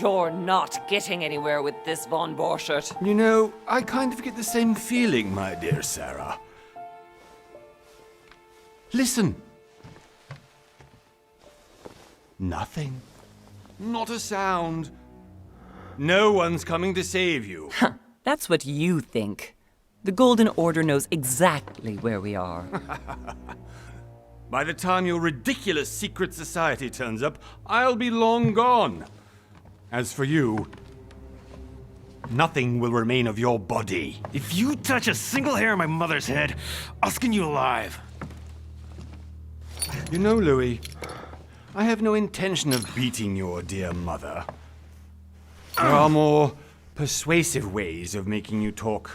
You're not getting anywhere with this, von Borchert. You know, I kind of get the same feeling, my dear Sarah. Listen. Nothing. Not a sound. No one's coming to save you. That's what you think. The Golden Order knows exactly where we are. By the time your ridiculous secret society turns up, I'll be long gone. As for you, nothing will remain of your body. If you touch a single hair on my mother's head, I'll skin you alive. You know, Louis, I have no intention of beating your dear mother. There are more persuasive ways of making you talk.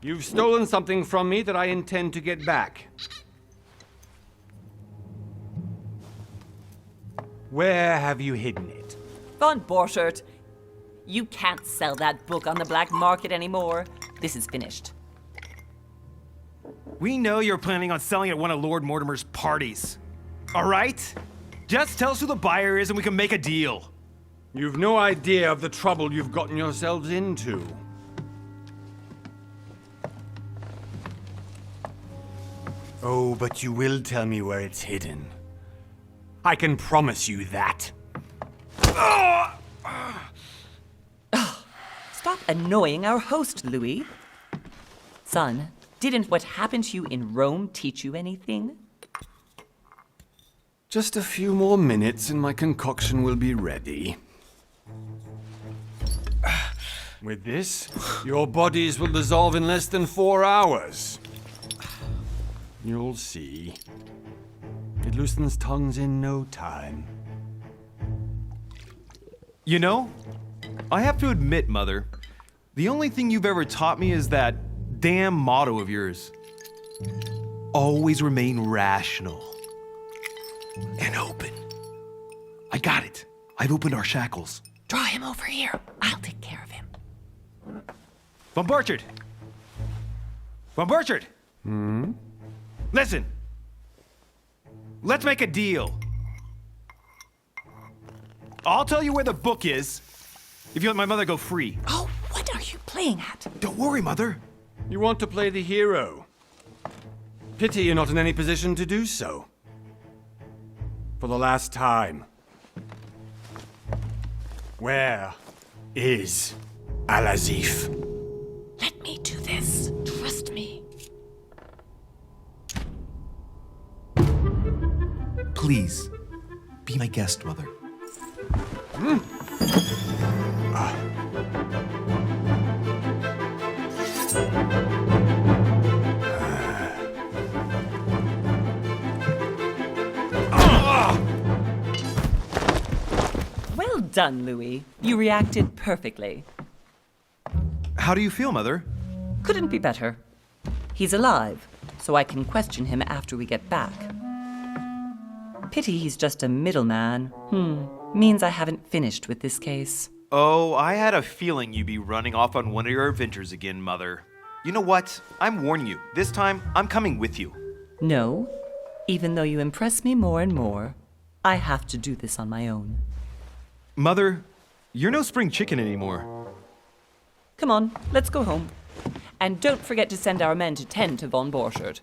You've stolen something from me that I intend to get back. Where have you hidden it? Von Borchert, you can't sell that book on the black market anymore. This is finished. We know you're planning on selling at one of Lord Mortimer's parties. All right? Just tell us who the buyer is and we can make a deal. You've no idea of the trouble you've gotten yourselves into. Oh, but you will tell me where it's hidden. I can promise you that. Stop annoying our host, Louis. Son, didn't what happened to you in Rome teach you anything? Just a few more minutes and my concoction will be ready. With this, your bodies will dissolve in less than 4 hours. You'll see. It loosens tongues in no time. You know, I have to admit, Mother, the only thing you've ever taught me is that damn motto of yours. Always remain rational. And open. I got it. I've opened our shackles. Draw him over here. I'll take care of him. Von Borchert! Von Borchert! Listen. Let's make a deal. I'll tell you where the book is if you let my mother go free. Oh, what are you playing at? Don't worry, Mother. You want to play the hero. Pity you're not in any position to do so. For the last time. Where is Al-Azif? Let me do this. Trust me. Please, be my guest, Mother. Well done, Louis. You reacted perfectly. How do you feel, Mother? Couldn't be better. He's alive, so I can question him after we get back. Pity he's just a middleman. Means I haven't finished with this case. Oh, I had a feeling you'd be running off on one of your adventures again, Mother. You know what? I'm warning you. This time, I'm coming with you. No, even though you impress me more and more, I have to do this on my own. Mother, you're no spring chicken anymore. Come on, let's go home. And don't forget to send our men to tend to von Borchert.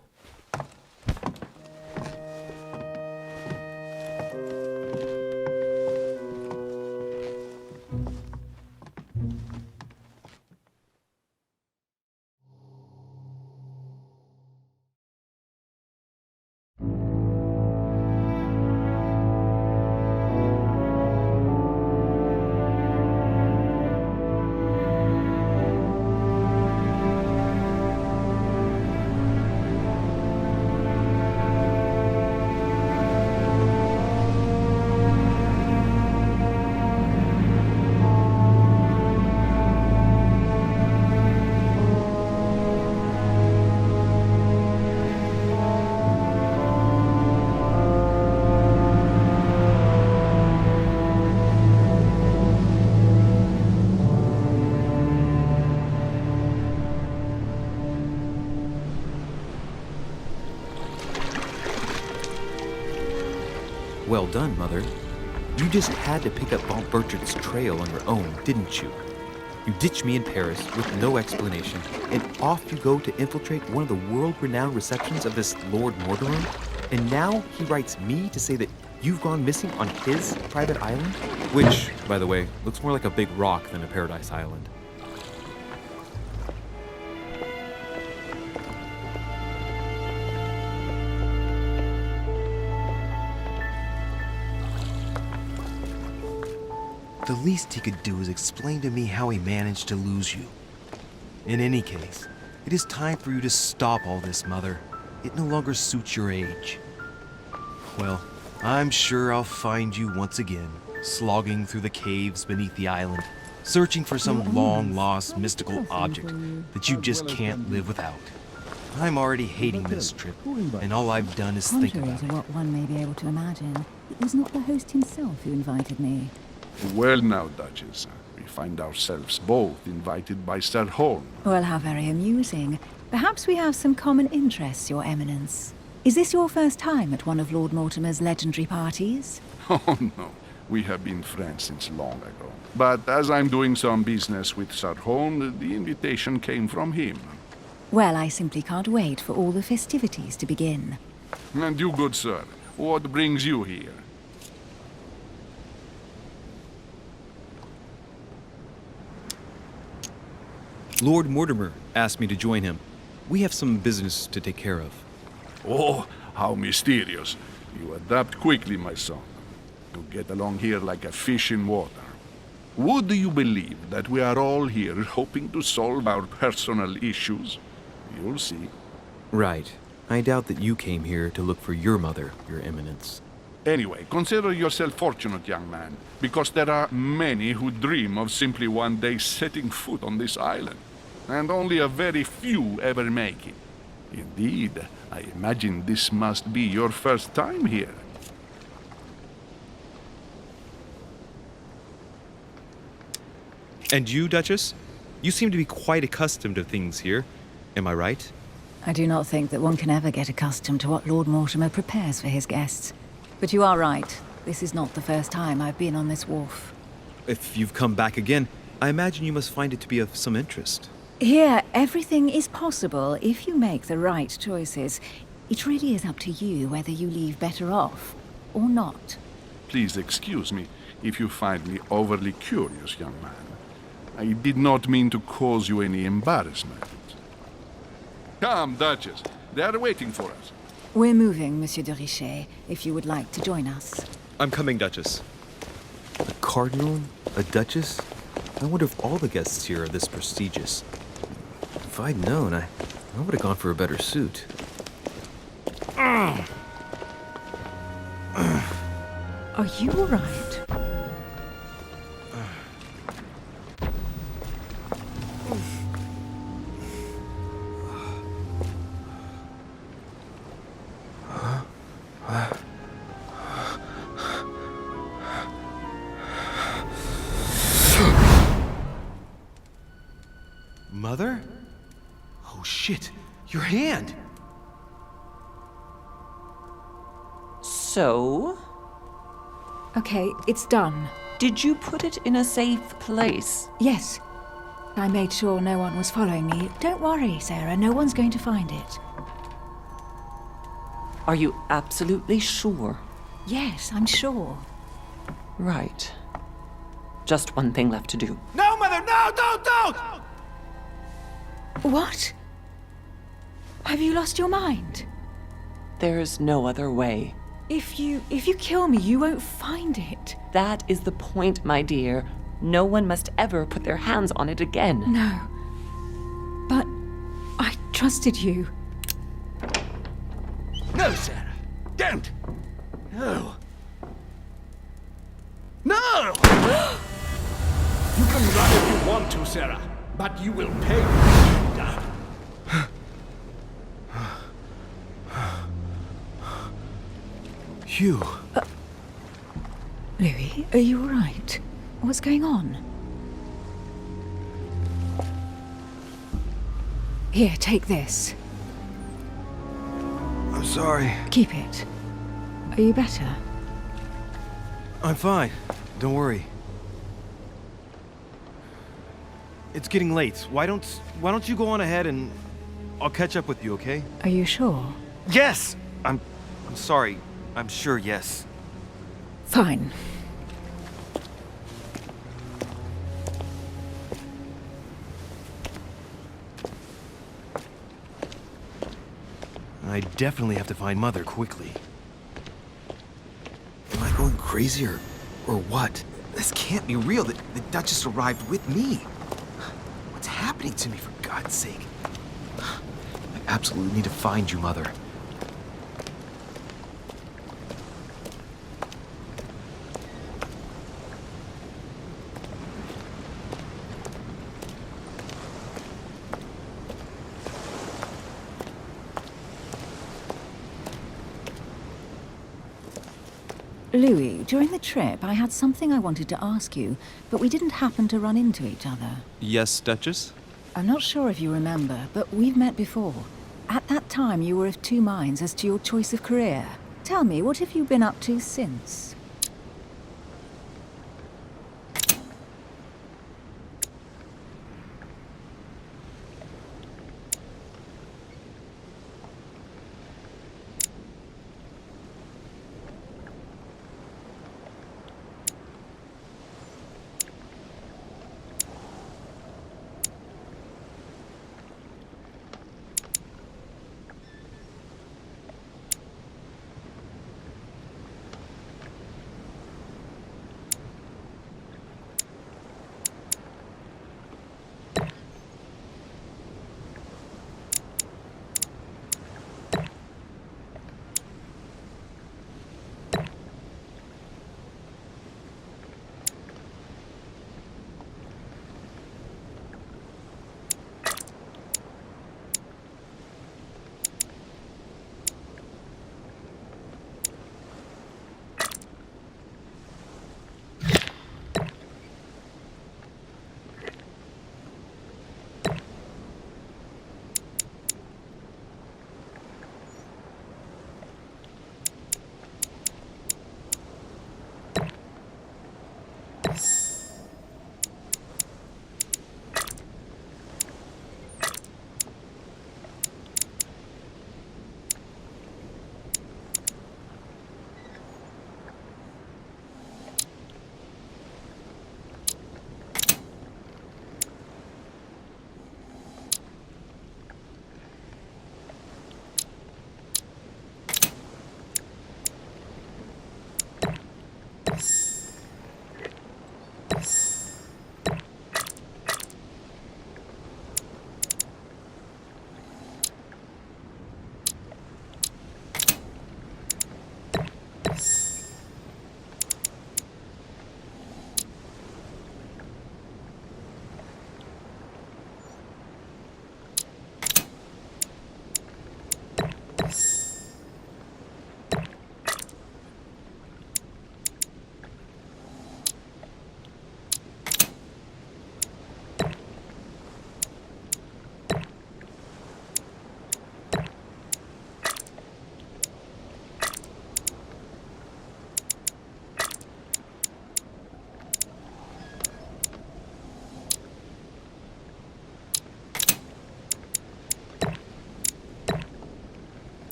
well done, Mother. You just had to pick up Von Bertrand's trail on your own, didn't you? You ditched me in Paris with no explanation, and off you go to infiltrate one of the world-renowned receptions of this Lord Mortimer? And now he writes me to say that you've gone missing on his private island? Which, by the way, looks more like a big rock than a paradise island. The least he could do is explain to me how he managed to lose you. In any case, it is time for you to stop all this, Mother. It no longer suits your age. Well, I'm sure I'll find you once again, slogging through the caves beneath the island, searching for some long-lost mystical object that you just can't live without. I'm already hating this trip, and all I've done is think Contrary about to it. what one may be able to imagine, it was not the host himself who invited me. Well now, Duchess, we find ourselves both invited by Sir Horn. Well, how very amusing. Perhaps we have some common interests, Your Eminence. Is this your first time at one of Lord Mortimer's legendary parties? Oh no, we have been friends since long ago. But as I'm doing some business with Sir Horn, the invitation came from him. Well, I simply can't wait for all the festivities to begin. And you, good sir, what brings you here? Lord Mortimer asked me to join him. We have some business to take care of. Oh, how mysterious. You adapt quickly, my son. You get along here like a fish in water. Would you believe that we are all here hoping to solve our personal issues? You'll see. Right. I doubt that you came here to look for your mother, Your Eminence. Anyway, consider yourself fortunate, young man, because there are many who dream of simply one day setting foot on this island, and only a very few ever make it. Indeed, I imagine this must be your first time here. And you, Duchess? You seem to be quite accustomed to things here. Am I right? I do not think that one can ever get accustomed to what Lord Mortimer prepares for his guests. But you are right. This is not the first time I've been on this wharf. If you've come back again, I imagine you must find it to be of some interest. Here, everything is possible if you make the right choices. It really is up to you whether you leave better off or not. Please excuse me if you find me overly curious, young man. I did not mean to cause you any embarrassment. Come, Duchess. They are waiting for us. We're moving, Monsieur de Richet, if you would like to join us. I'm coming, Duchess. A cardinal? A duchess? I wonder if all the guests here are this prestigious. If I'd known, I would have gone for a better suit. Are you all right? Mother? Oh shit, your hand! So, Okay, it's done. did you put it in a safe place? Yes. I made sure no one was following me. Don't worry, Sarah, no one's going to find it. Are you absolutely sure? Yes, I'm sure. Right. Just one thing left to do. No, Mother, no, don't! What? Have you lost your mind? There's no other way. If you kill me, you won't find it. That is the point, my dear. No one must ever put their hands on it again. No. But I trusted you. No, Sarah. Don't. No. No! You can run if you want to, Sarah, but you will pay for what you've done. Hugh. Louis, are you all right? What's going on? Here, take this. I'm sorry. Keep it. Are you better? I'm fine. Don't worry. It's getting late. Why don't you go on ahead and I'll catch up with you, okay? Are you sure? Yes! I'm sorry. I'm sure, yes. Fine. I definitely have to find Mother quickly. Am I going crazy or what? This can't be real. The Duchess arrived with me. What's happening to me, for God's sake? I absolutely need to find you, Mother. Louis, during the trip, I had something I wanted to ask you, but we didn't happen to run into each other. Yes, Duchess? I'm not sure if you remember, but we've met before. At that time, you were of two minds as to your choice of career. Tell me, what have you been up to since?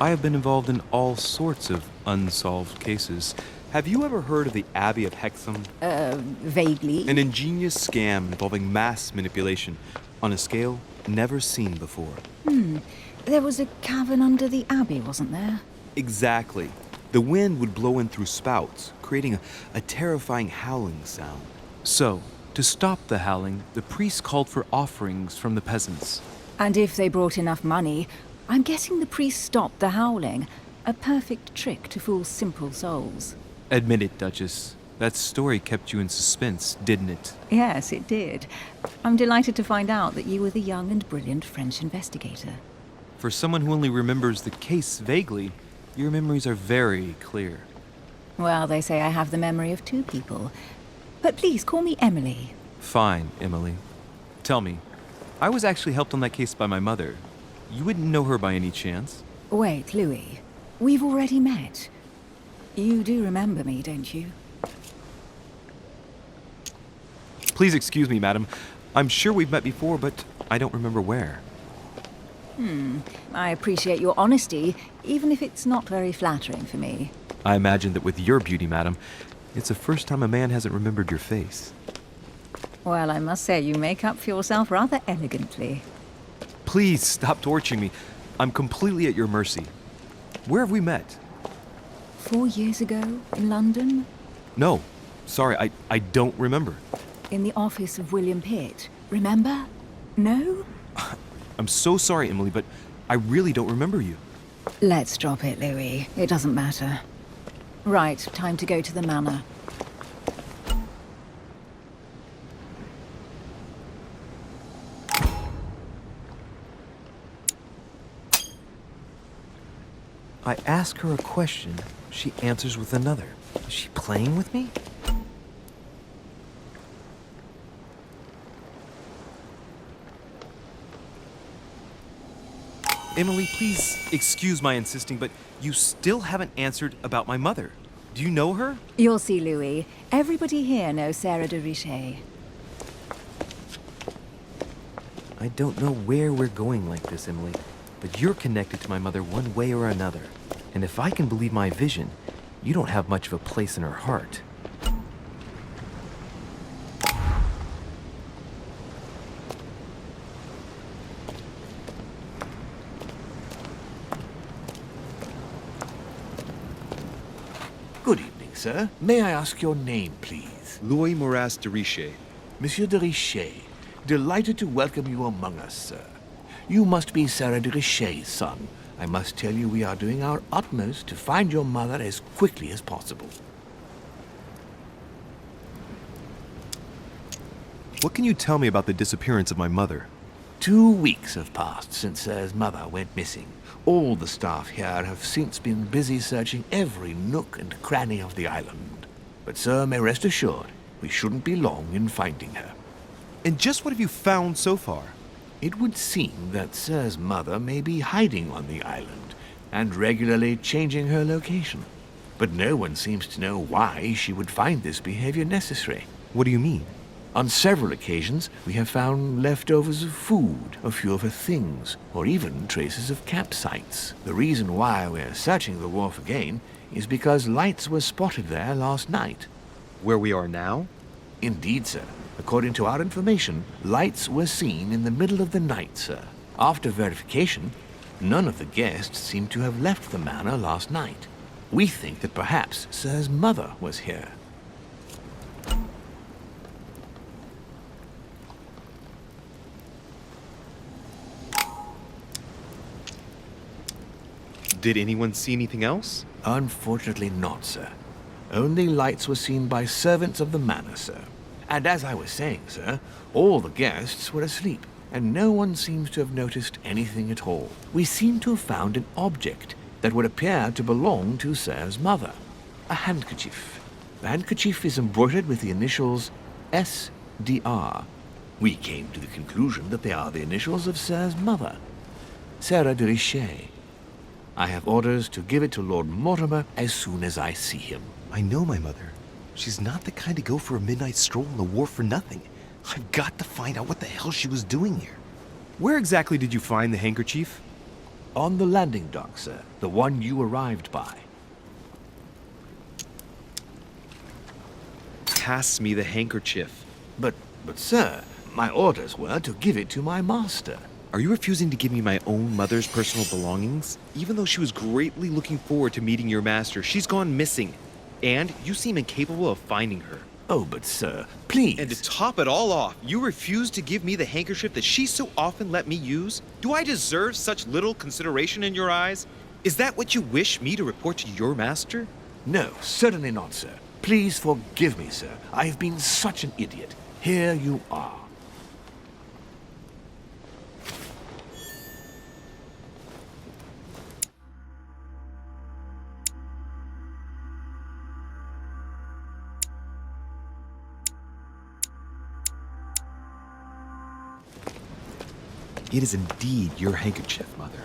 I have been involved in all sorts of unsolved cases. Have you ever heard of the Abbey of Hexham? Vaguely. An ingenious scam involving mass manipulation on a scale never seen before. There was a cavern under the abbey, wasn't there? Exactly. The wind would blow in through spouts, creating a terrifying howling sound. So, To stop the howling, the priests called for offerings from the peasants. And if they brought enough money, I'm guessing the priest stopped the howling. A perfect trick to fool simple souls. Admit it, Duchess. That story kept you in suspense, didn't it? Yes, it did. I'm delighted to find out that you were the young and brilliant French investigator. For someone who only remembers the case vaguely, your memories are very clear. Well, they say I have the memory of two people. But please call me Emily. Fine, Emily. Tell me, I was actually helped on that case by my mother. You wouldn't know her by any chance? Wait, Louis. We've already met. You do remember me, don't you? Please excuse me, madam. I'm sure we've met before, but I don't remember where. I appreciate your honesty, even if it's not very flattering for me. I imagine that with your beauty, madam, it's the first time a man hasn't remembered your face. Well, I must say you make up for yourself rather elegantly. Please stop torturing me. I'm completely at your mercy. Where have we met? 4 years ago, in London, No. Sorry, I don't remember. in the office of William Pitt. Remember? No? I'm so sorry, Emily, but I really don't remember you. Let's drop it, Louis. It doesn't matter. Right, time to go to the manor. I ask her a question, she answers with another. Is she playing with me? Emily, please excuse my insisting, but you still haven't answered about my mother. Do you know her? You'll see, Louis. Everybody here knows Sarah de Richet. I don't know where we're going like this, Emily, but you're connected to my mother one way or another. And if I can believe my vision, you don't have much of a place in her heart. Good evening, sir. May I ask your name, please? Louis Moras de Richet. Monsieur de Richet. Delighted to welcome you among us, sir. You must be Sarah de Richet's son. I must tell you we are doing our utmost to find your mother as quickly as possible. What can you tell me about the disappearance of my mother? 2 weeks have passed since Sir's mother went missing. All the staff here have since been busy searching every nook and cranny of the island. But Sir may rest assured, we shouldn't be long in finding her. And just what have you found so far? It would seem that Sir's mother may be hiding on the island and regularly changing her location. But no one seems to know why she would find this behavior necessary. What do you mean? On several occasions, we have found leftovers of food, a few of her things, or even traces of campsites. The reason why we're searching the wharf again is because lights were spotted there last night. Where we are now? Indeed, sir. According to our information, lights were seen in the middle of the night, sir. After verification, none of the guests seem to have left the manor last night. We think that perhaps Sir's mother was here. Did anyone see anything else? Unfortunately not, sir. Only lights were seen by servants of the manor, sir. And as I was saying, sir, all the guests were asleep, and no one seems to have noticed anything at all. We seem to have found an object that would appear to belong to Sir's mother. A handkerchief. The handkerchief is embroidered with the initials SDR. We came to the conclusion that they are the initials of Sir's mother, Sarah de Richet. I have orders to give it to Lord Mortimer as soon as I see him. I know my mother. She's not the kind to go for a midnight stroll on the wharf for nothing. I've got to find out what the hell she was doing here. Where exactly did you find the handkerchief? On the landing dock, sir. The one you arrived by. Pass me the handkerchief. But sir, my orders were to give it to my master. Are you refusing to give me my own mother's personal belongings? Even though she was greatly looking forward to meeting your master, she's gone missing. And you seem incapable of finding her. Oh, but sir, please. And to top it all off, you refuse to give me the handkerchief that she so often let me use? Do I deserve such little consideration in your eyes? Is that what you wish me to report to your master? No, certainly not, sir. Please forgive me, sir. I have been such an idiot. Here you are. It is indeed your handkerchief, Mother.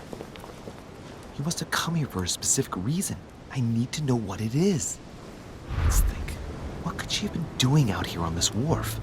You must have come here for a specific reason. I need to know what it is. Let's think. What could she have been doing out here on this wharf?